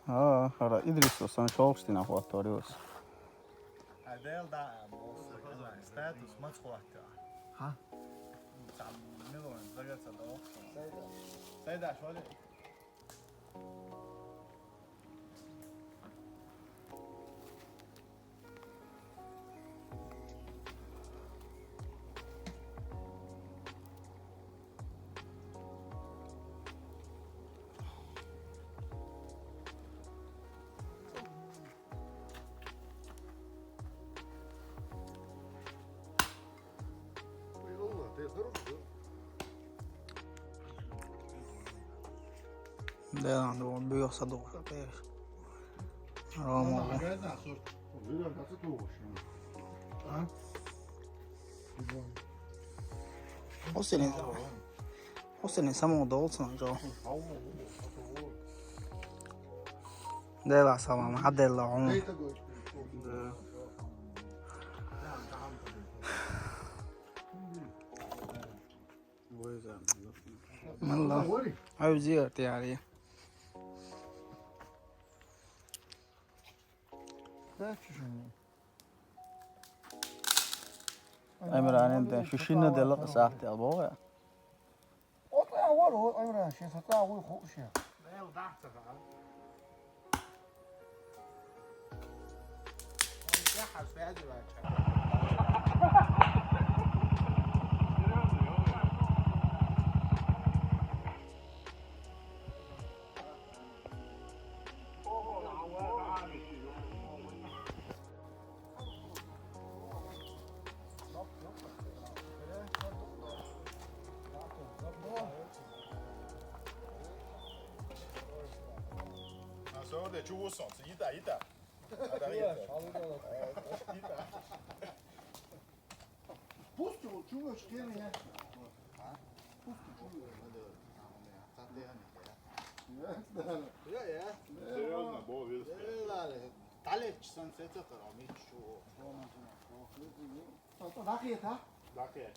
Hara Idris on Scholstina huottorius. Adel da status much quieter. Ha? تعملوا زجاجة صدقات. سيدة شوالي. Det är ändå en bösa då. Rama. Hostin samo dolcano jo. Det var samma med Adela hon. والله عاوز زيارتي يعني Emre انت شو شنو دلق ساعتي ابويا اطلع اول امره شي تطلع اول خوش يا لا ضعت بقى. مساحة في هذا所有的猪嗓子一打一打，Pusto čuvaš kjene je? Pusto čuvaš. Ja, ja. Seriousno, bo videl. Daleč sem se to, mi čuo. To dakle je ta? Dakle,